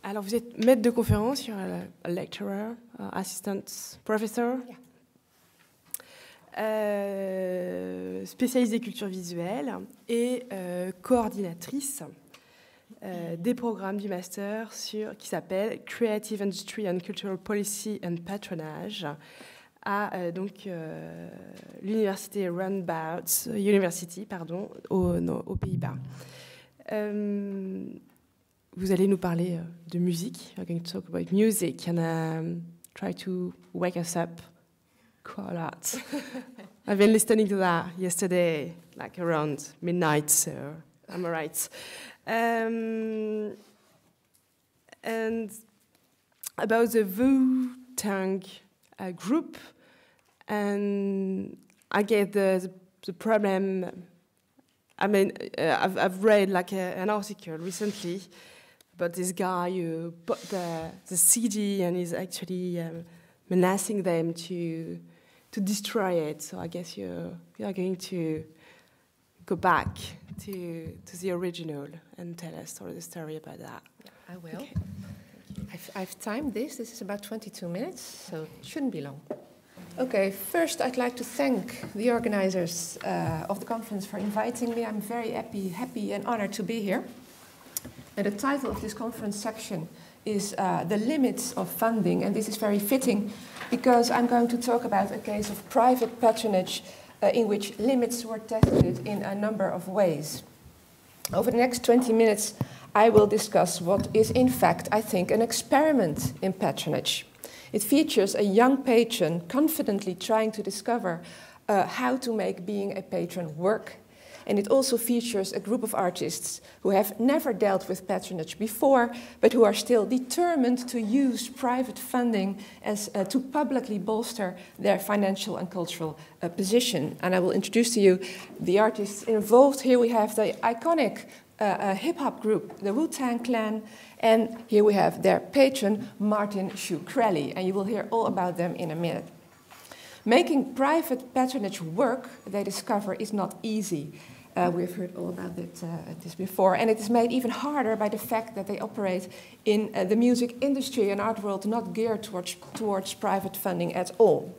Alors, vous êtes maître de conférence, you're a lecturer, assistant professor, spécialiste des cultures visuelles et coordinatrice des programmes du master qui s'appelle Creative Industry and Cultural Policy and Patronage à l'université Roundabout University, aux Pays-Bas. Vous allez nous parler de musique. We're going to talk about music and try to wake us up quite a lot. I've been listening to that yesterday, like around midnight, so I'm all right. And about the Wu-Tang group, and I get the problem. I mean, I've read like an article recently about this guy who bought the CD and is actually menacing them to destroy it. So I guess you are going to go back to the original and tell us the story about that. Yeah, I will. Okay. I've timed this. This is about 22 minutes, so it shouldn't be long. Okay, first I'd like to thank the organizers of the conference for inviting me. I'm very happy and honored to be here. And the title of this conference section is The Limits of Funding, and this is very fitting because I'm going to talk about a case of private patronage in which limits were tested in a number of ways. Over the next 20 minutes, I will discuss what is in fact, I think, an experiment in patronage. It features a young patron confidently trying to discover how to make being a patron work. And it also features a group of artists who have never dealt with patronage before, but who are still determined to use private funding as to publicly bolster their financial and cultural position. And I will introduce to you the artists involved. Here we have the iconic hip-hop group, the Wu-Tang Clan, and here we have their patron, Martin Shkreli, and you will hear all about them in a minute. Making private patronage work, they discover, is not easy. We've heard all about this before, and it is made even harder by the fact that they operate in the music industry and art world not geared towards private funding at all.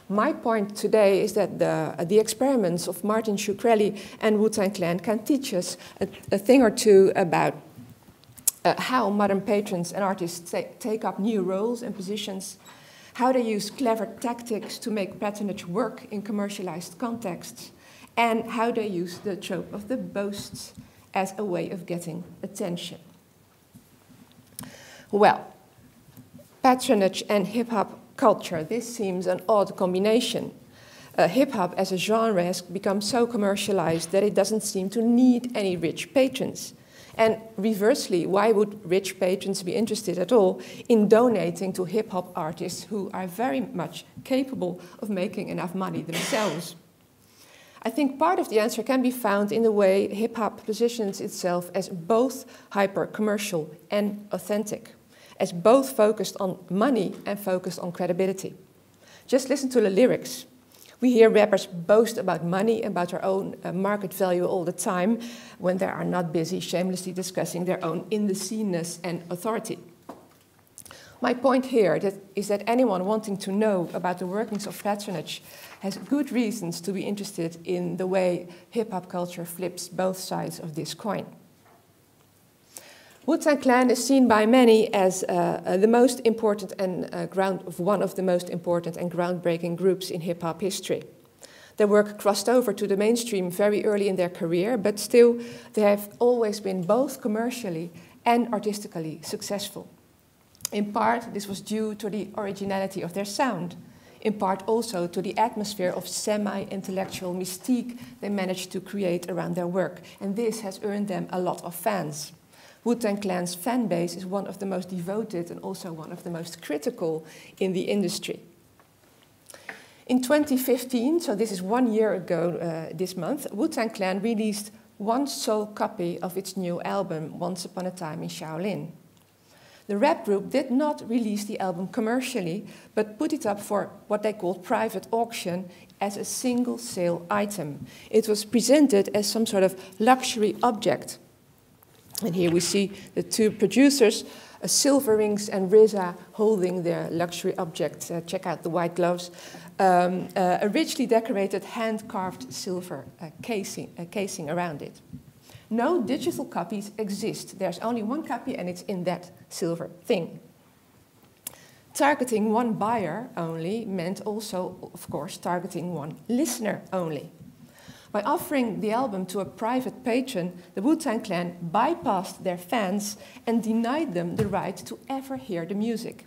My point today is that the experiments of Martin Shkreli and Wu-Tang Clan can teach us a thing or two about how modern patrons and artists take up new roles and positions, how they use clever tactics to make patronage work in commercialized contexts, and how they use the trope of the boasts as a way of getting attention. Well, patronage and hip-hop culture, this seems an odd combination. Hip-hop as a genre has become so commercialized that it doesn't seem to need any rich patrons. And reversely, why would rich patrons be interested at all in donating to hip-hop artists who are very much capable of making enough money themselves? I think part of the answer can be found in the way hip-hop positions itself as both hyper-commercial and authentic, as both focused on money and focused on credibility. Just listen to the lyrics. We hear rappers boast about money, about their own market value all the time, when they are not busy shamelessly discussing their own in-the-scene-ness and authority. My point here is that anyone wanting to know about the workings of patronage has good reasons to be interested in the way hip-hop culture flips both sides of this coin. Wu-Tang Clan is seen by many as the most important and one of the most important and groundbreaking groups in hip-hop history. Their work crossed over to the mainstream very early in their career, but still they have always been both commercially and artistically successful. In part, this was due to the originality of their sound. In part also to the atmosphere of semi-intellectual mystique they managed to create around their work. And this has earned them a lot of fans. Wu-Tang Clan's fan base is one of the most devoted and also one of the most critical in the industry. In 2015, so this is 1 year ago this month, Wu-Tang Clan released one sole copy of its new album, Once Upon a Time in Shaolin. The rap group did not release the album commercially, but put it up for what they called private auction as a single sale item. It was presented as some sort of luxury object. And here we see the two producers silver rings and Riza holding their luxury objects. Check out the white gloves. A richly decorated hand-carved silver casing around it. No digital copies exist. There's only one copy and it's in that silver thing. Targeting one buyer only meant also, of course, targeting one listener only. By offering the album to a private patron, the Wu-Tang Clan bypassed their fans and denied them the right to ever hear the music.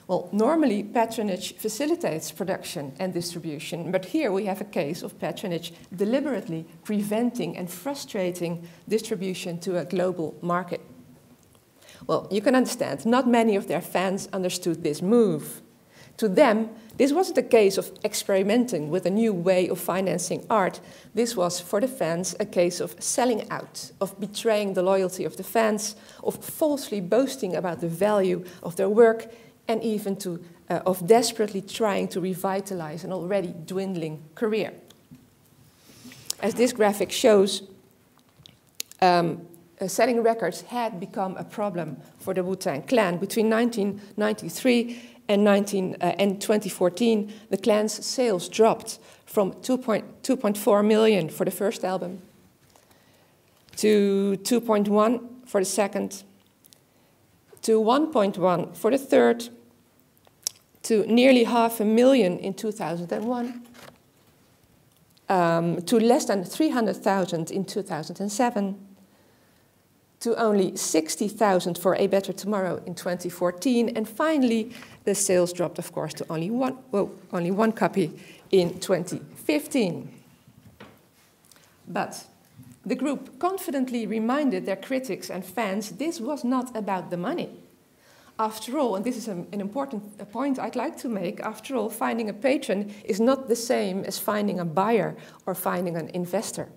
Well, normally patronage facilitates production and distribution, but here we have a case of patronage deliberately preventing and frustrating distribution to a global market. Well, you can understand, not many of their fans understood this move. To them, this wasn't a case of experimenting with a new way of financing art. This was, for the fans, a case of selling out, of betraying the loyalty of the fans, of falsely boasting about the value of their work, and even of desperately trying to revitalize an already dwindling career. As this graphic shows, selling records had become a problem for the Wu-Tang Clan. Between 1993 and 2014, the clan's sales dropped from 2.4 million for the first album to 2.1 for the second, to 1.1 for the third, to nearly 500,000 in 2001, to less than 300,000 in 2007, to only 60,000 for A Better Tomorrow in 2014, and finally the sales dropped, of course, to only one copy in 2015. But the group confidently reminded their critics and fans this was not about the money. After all, and this is an important point I'd like to make, after all, finding a patron is not the same as finding a buyer or finding an investor.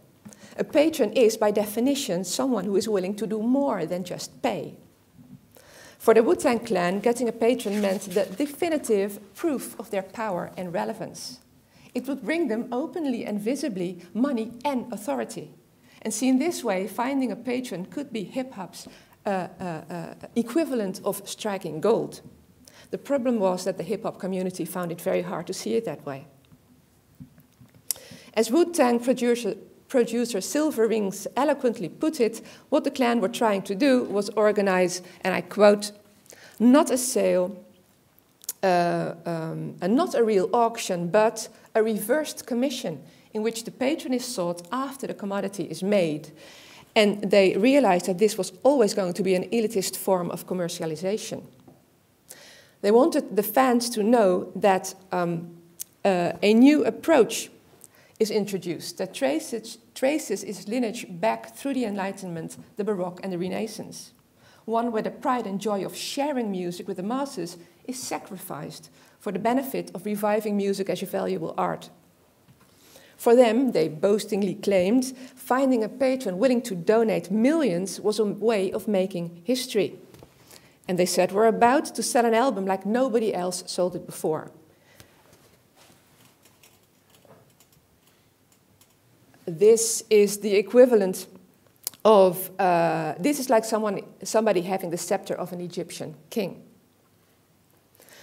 A patron is, by definition, someone who is willing to do more than just pay. For the Wu-Tang Clan, getting a patron meant the definitive proof of their power and relevance. It would bring them openly and visibly money and authority. And seen this way, finding a patron could be hip-hop's equivalent of striking gold. The problem was that the hip-hop community found it very hard to see it that way. As Wu-Tang producer Silver Rings eloquently put it, what the clan were trying to do was organize, and I quote, not a sale, and not a real auction, but a reversed commission in which the patron is sought after the commodity is made. And they realized that this was always going to be an elitist form of commercialization. They wanted the fans to know that a new approach is introduced that traces its lineage back through the Enlightenment, the Baroque and the Renaissance. One where the pride and joy of sharing music with the masses is sacrificed for the benefit of reviving music as a valuable art. For them, they boastingly claimed, finding a patron willing to donate millions was a way of making history. And they said, we're about to sell an album like nobody else sold it before. This is the equivalent of, this is like somebody having the scepter of an Egyptian king.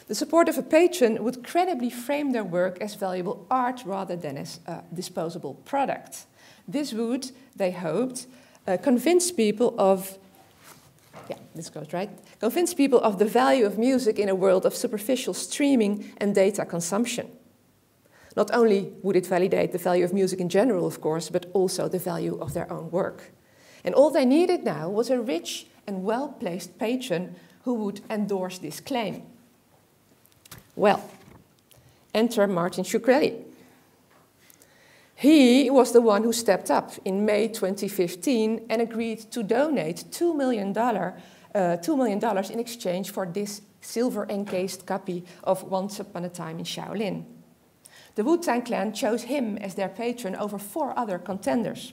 The support of a patron would credibly frame their work as valuable art rather than as a disposable product. This would, they hoped, convince people of, convince people of the value of music in a world of superficial streaming and data consumption. Not only would it validate the value of music in general, of course, but also the value of their own work. And all they needed now was a rich and well-placed patron who would endorse this claim. Well, enter Martin Shkreli. He was the one who stepped up in May 2015 and agreed to donate $2 million in exchange for this silver-encased copy of Once Upon a Time in Shaolin. The Wu-Tang Clan chose him as their patron over 4 other contenders.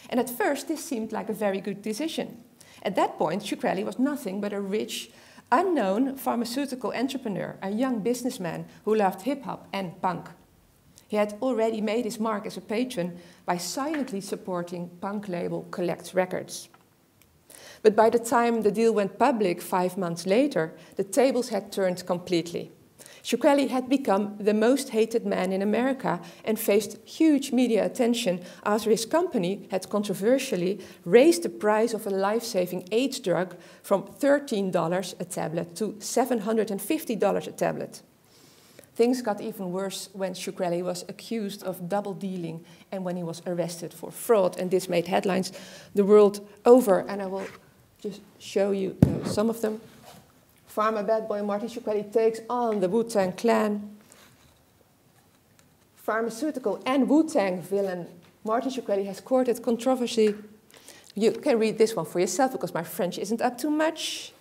And at first, this seemed like a very good decision. At that point, Shkreli was nothing but a rich, unknown pharmaceutical entrepreneur, a young businessman who loved hip-hop and punk. He had already made his mark as a patron by silently supporting punk label Collect Records. But by the time the deal went public 5 months later, the tables had turned completely. CRAL had become the most hated man in America and faced huge media attention after his company had controversially raised the price of a life-saving AIDS drug from $13 a tablet to $750 a tablet. Things got even worse when CRAL was accused of double dealing and when he was arrested for fraud, and this made headlines the world over, and I will just show you some of them. Pharma bad boy Martin CRAL takes on the Wu-Tang Clan. Pharmaceutical and Wu-Tang villain Martin CRAL has courted controversy. You can read this one for yourself because my French isn't up to much.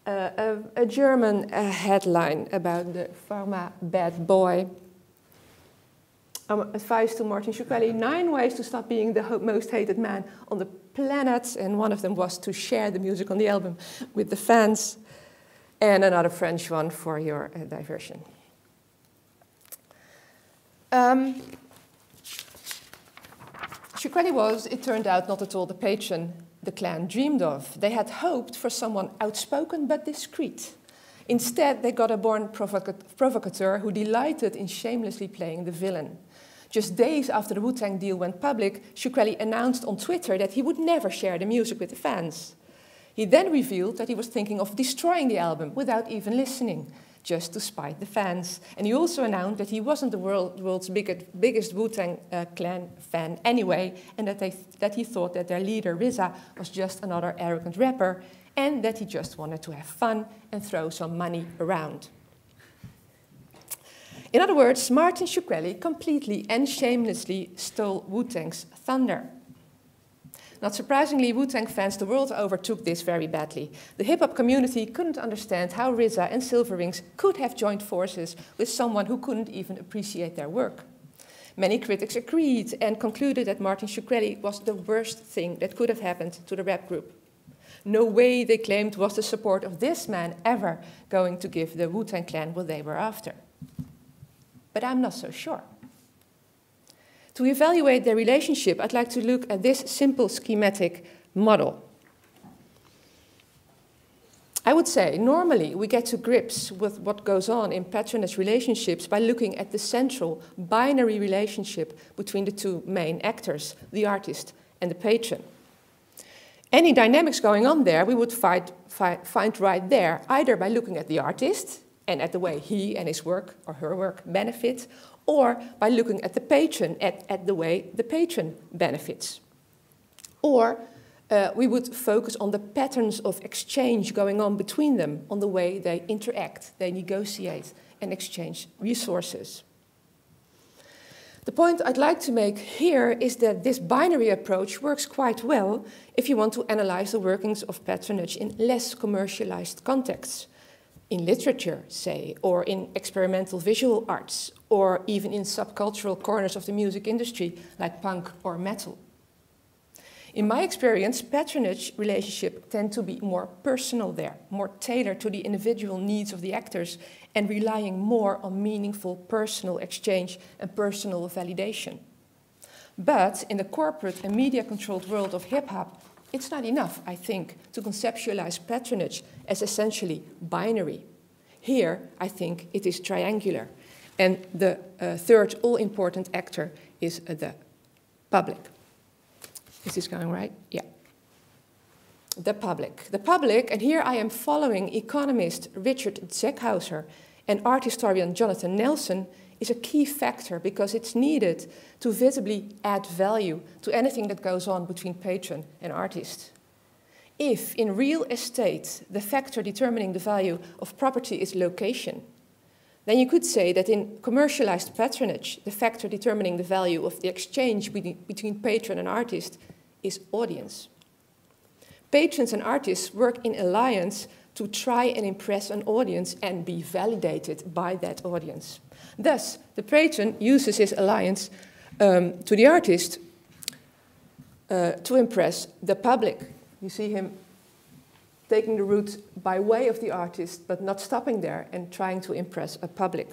A German headline about the pharma bad boy. Advice to Martin CRAL, 9 ways to stop being the most hated man on the planet. And one of them was to share the music on the album with the fans. And another French one for your diversion. CRAL was, it turned out, not at all the patron the clan dreamed of. They had hoped for someone outspoken but discreet. Instead, they got a born provocateur who delighted in shamelessly playing the villain. Just days after the Wu-Tang deal went public, CRAL announced on Twitter that he would never share the music with the fans. He then revealed that he was thinking of destroying the album without even listening, just to spite the fans. And he also announced that he wasn't the world's biggest Wu-Tang Clan fan anyway, and that he thought that their leader, RZA, was just another arrogant rapper, and that he just wanted to have fun and throw some money around. In other words, Martin CRAL completely and shamelessly stole Wu-Tang's thunder. Not surprisingly, Wu-Tang fans the world over took this very badly. The hip-hop community couldn't understand how RZA and Silver Rings could have joined forces with someone who couldn't even appreciate their work. Many critics agreed and concluded that Martin CRAL was the worst thing that could have happened to the rap group. No way, they claimed, was the support of this man ever going to give the Wu-Tang Clan what they were after. But I'm not so sure. To evaluate their relationship, I'd like to look at this simple schematic model. I would say, normally, we get to grips with what goes on in patronage relationships by looking at the central binary relationship between the two main actors, the artist and the patron. Any dynamics going on there, we would find right there, either by looking at the artist and at the way he and his work or her work benefit, or by looking at the patron, at the way the patron benefits. Or we would focus on the patterns of exchange going on between them, on the way they interact, they negotiate and exchange resources. The point I'd like to make here is that this binary approach works quite well if you want to analyze the workings of patronage in less commercialized contexts. In literature, say, or in experimental visual arts, or even in subcultural corners of the music industry, like punk or metal. In my experience, patronage relationships tend to be more personal there, more tailored to the individual needs of the actors, and relying more on meaningful personal exchange and personal validation. But in the corporate and media-controlled world of hip-hop, it's not enough, I think, to conceptualize patronage as essentially binary. Here, I think it is triangular. And the third all-important actor is the public. Is this going right? Yeah. The public. The public, and here I am following economist Richard Zeckhauser and art historian Jonathan Nelson, is a key factor because it's needed to visibly add value to anything that goes on between patron and artist. If in real estate the factor determining the value of property is location, then you could say that in commercialized patronage, the factor determining the value of the exchange between patron and artist is audience. Patrons and artists work in alliance to try and impress an audience and be validated by that audience. Thus, the patron uses his alliance to the artist to impress the public. You see him taking the route by way of the artist, but not stopping there and trying to impress a public.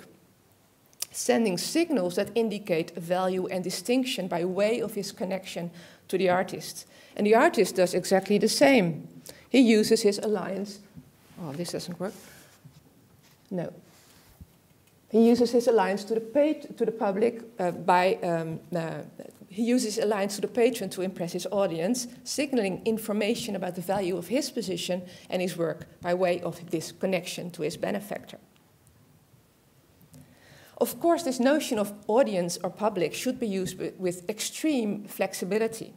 sending signals that indicate value and distinction by way of his connection to the artist. And the artist does exactly the same. He uses his alliance. Oh, this doesn't work. No. He uses his alliance to the public he uses his alliance to the patron to impress his audience, signaling information about the value of his position and his work by way of this connection to his benefactor. Of course, this notion of audience or public should be used with extreme flexibility.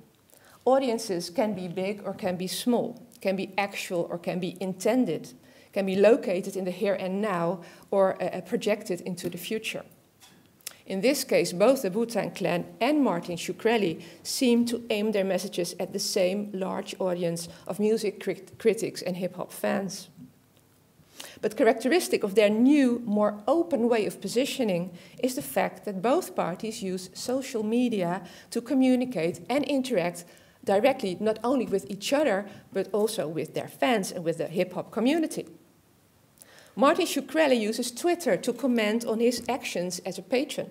Audiences can be big or can be small, can be actual or can be intended, can be located in the here and now or projected into the future. In this case, both the Wu-Tang Clan and Martin Shkreli seem to aim their messages at the same large audience of music critics and hip-hop fans. But characteristic of their new, more open way of positioning is the fact that both parties use social media to communicate and interact directly not only with each other, but also with their fans and with the hip-hop community. Martin Shkreli uses Twitter to comment on his actions as a patron.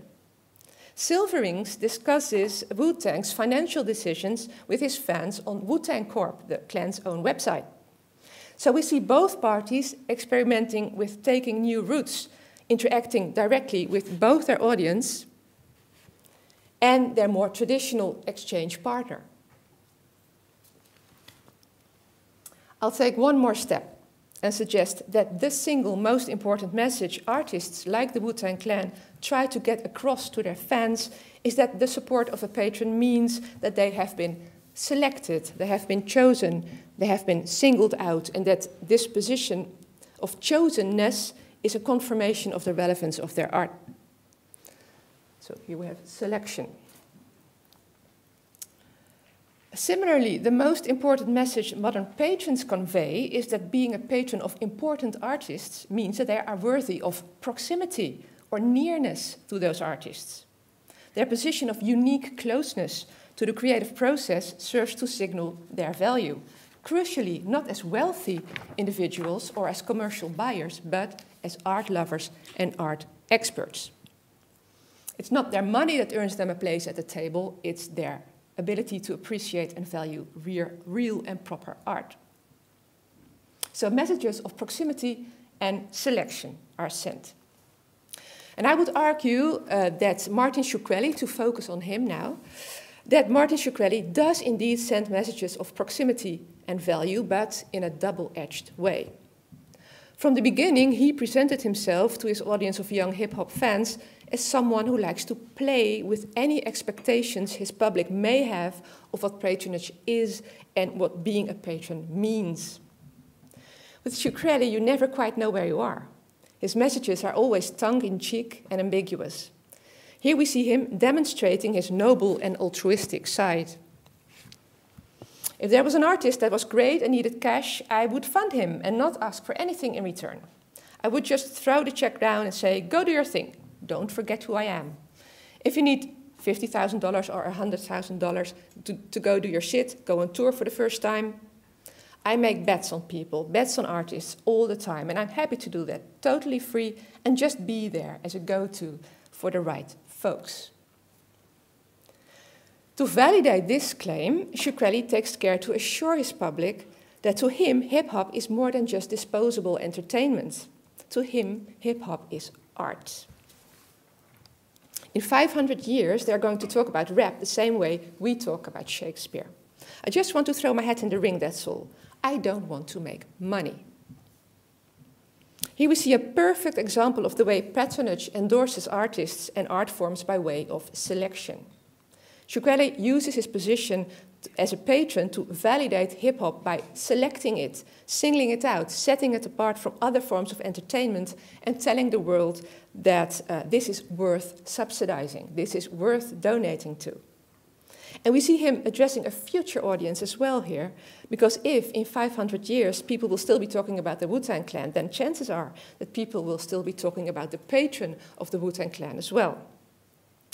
Silverings discusses Wu-Tang's financial decisions with his fans on Wu-Tang Corp, the clan's own website. So we see both parties experimenting with taking new routes, interacting directly with both their audience and their more traditional exchange partner. I'll take one more step and suggest that the single most important message artists like the Wu-Tang Clan try to get across to their fans is that the support of a patron means that they have been selected, they have been chosen, they have been singled out, and that this position of chosenness is a confirmation of the relevance of their art. So here we have selection. Similarly, the most important message modern patrons convey is that being a patron of important artists means that they are worthy of proximity or nearness to those artists. Their position of unique closeness to the creative process serves to signal their value, crucially not as wealthy individuals or as commercial buyers, but as art lovers and art experts. It's not their money that earns them a place at the table, it's their ability to appreciate and value real and proper art. So messages of proximity and selection are sent. And I would argue that Martin Shkreli, to focus on him now, that Martin Shkreli does indeed send messages of proximity and value, but in a double-edged way. From the beginning, he presented himself to his audience of young hip-hop fans as someone who likes to play with any expectations his public may have of what patronage is and what being a patron means. With Shkreli, you never quite know where you are. His messages are always tongue-in-cheek and ambiguous. Here we see him demonstrating his noble and altruistic side. If there was an artist that was great and needed cash, I would fund him and not ask for anything in return. I would just throw the check down and say, go do your thing. Don't forget who I am. If you need $50,000 or $100,000 to go do your shit, go on tour for the first time, I make bets on people, bets on artists all the time, and I'm happy to do that, totally free, and just be there as a go-to for the right folks. To validate this claim, Shkreli takes care to assure his public that to him, hip-hop is more than just disposable entertainment. To him, hip-hop is art. In 500 years, they're going to talk about rap the same way we talk about Shakespeare. I just want to throw my hat in the ring, that's all. I don't want to make money. Here we see a perfect example of the way patronage endorses artists and art forms by way of selection. Shkreli uses his position as a patron to validate hip-hop by selecting it, singling it out, setting it apart from other forms of entertainment, and telling the world that this is worth subsidizing, this is worth donating to. And we see him addressing a future audience as well here, because if in 500 years people will still be talking about the Wu-Tang Clan, then chances are that people will still be talking about the patron of the Wu-Tang Clan as well.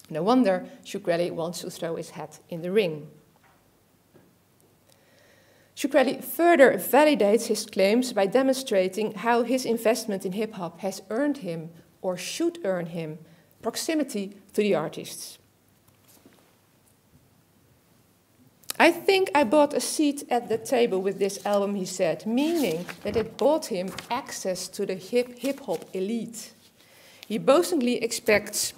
No wonder Shkreli wants to throw his hat in the ring. Shkreli further validates his claims by demonstrating how his investment in hip-hop has earned him, or should earn him, proximity to the artists. I think I bought a seat at the table with this album, he said, meaning that it bought him access to the hip-hop elite. He boastingly expects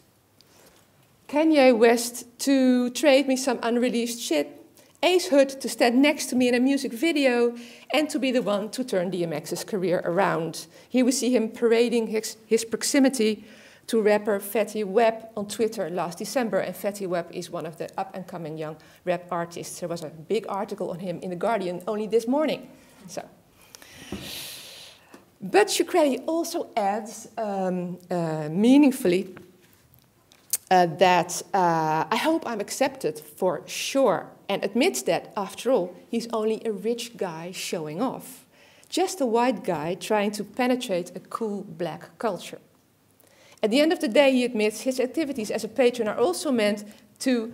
Kanye West to trade me some unreleased shit, Ace Hood to stand next to me in a music video, and to be the one to turn DMX's career around. Here we see him parading his proximity to rapper Fetty Wap on Twitter last December, and Fetty Wap is one of the up-and-coming young rap artists. There was a big article on him in The Guardian only this morning. So. But Duquerroy also adds meaningfully that I hope I'm accepted for sure, and admits that, after all, he's only a rich guy showing off. Just a white guy trying to penetrate a cool black culture. At the end of the day, he admits his activities as a patron are also meant to,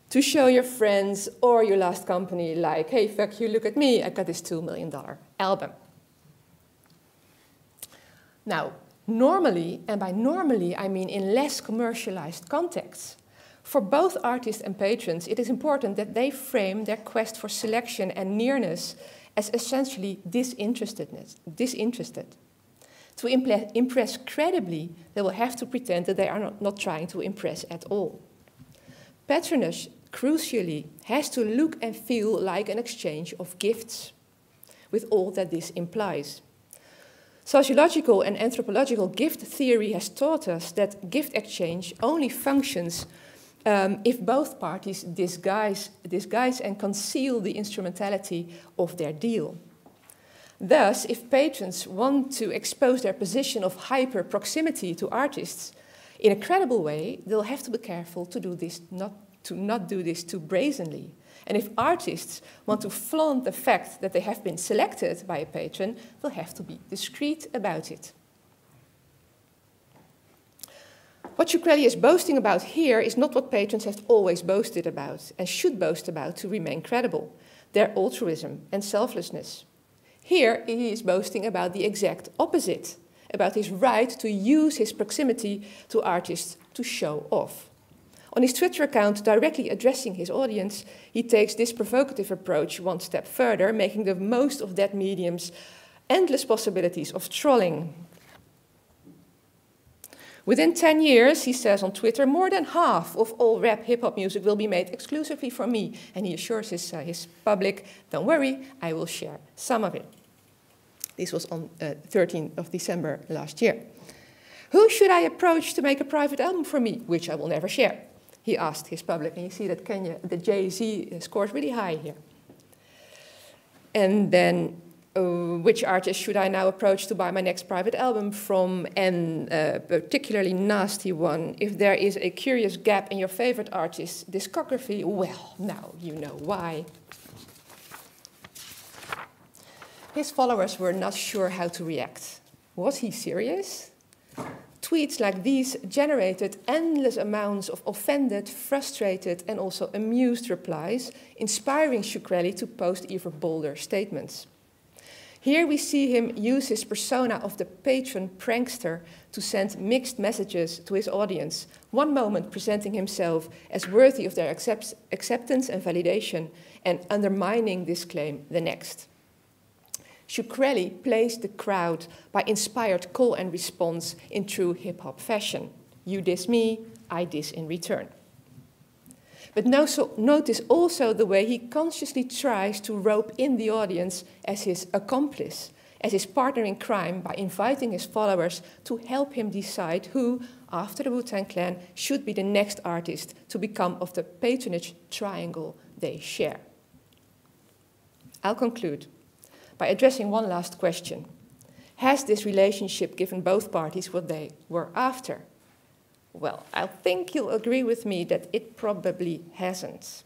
to show your friends or your last company, like, hey, fuck you, look at me, I got this $2 million album. Now, normally, and by normally I mean in less commercialized contexts, for both artists and patrons, it is important that they frame their quest for selection and nearness as essentially disinterested. To impress credibly, they will have to pretend that they are not trying to impress at all. Patronage, crucially, has to look and feel like an exchange of gifts, with all that this implies. Sociological and anthropological gift theory has taught us that gift exchange only functions if both parties disguise and conceal the instrumentality of their deal. Thus, if patrons want to expose their position of hyper proximity to artists in a credible way, they'll have to be careful to not do this too brazenly. And if artists want to flaunt the fact that they have been selected by a patron, they'll have to be discreet about it. What Duquerroy is boasting about here is not what patrons have always boasted about and should boast about to remain credible, their altruism and selflessness. Here he is boasting about the exact opposite, about his right to use his proximity to artists to show off. On his Twitter account, directly addressing his audience, he takes this provocative approach one step further, making the most of that medium's endless possibilities of trolling. Within 10 years, he says on Twitter, more than half of all rap hip-hop music will be made exclusively for me. And he assures his public, don't worry, I will share some of it. This was on 13th of December last year. Who should I approach to make a private album for me, which I will never share? He asked his public. And you see that the Jay-Z scores really high here. And then, which artist should I now approach to buy my next private album from? And a particularly nasty one, if there is a curious gap in your favorite artist's discography, well, now you know why. His followers were not sure how to react. Was he serious? Tweets like these generated endless amounts of offended, frustrated, and also amused replies, inspiring Duquerroy to post even bolder statements. Here we see him use his persona of the patron prankster to send mixed messages to his audience, one moment presenting himself as worthy of their acceptance and validation, and undermining this claim the next. Duquerroy plays the crowd by inspired call and response in true hip-hop fashion. You diss me, I diss in return. But notice also the way he consciously tries to rope in the audience as his accomplice, as his partner in crime, by inviting his followers to help him decide who, after the Wu-Tang Clan, should be the next artist to become of the patronage triangle they share. I'll conclude by addressing one last question. Has this relationship given both parties what they were after? Well, I think you'll agree with me that it probably hasn't.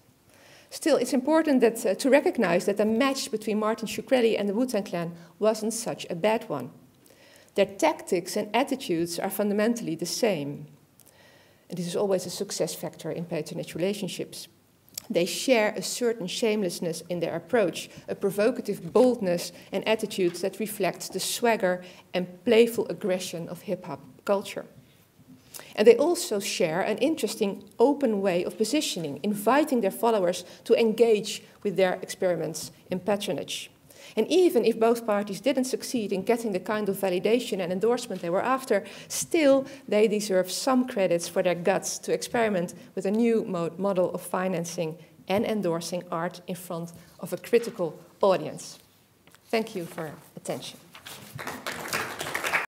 Still, it's important that, to recognize that the match between Martin Duquerroy and the Wu-Tang Clan wasn't such a bad one. Their tactics and attitudes are fundamentally the same. And this is always a success factor in patronage relationships. They share a certain shamelessness in their approach, a provocative boldness and attitudes that reflects the swagger and playful aggression of hip-hop culture. And they also share an interesting open way of positioning, inviting their followers to engage with their experiments in patronage. And even if both parties didn't succeed in getting the kind of validation and endorsement they were after, still they deserve some credits for their guts to experiment with a new model of financing and endorsing art in front of a critical audience. Thank you for attention.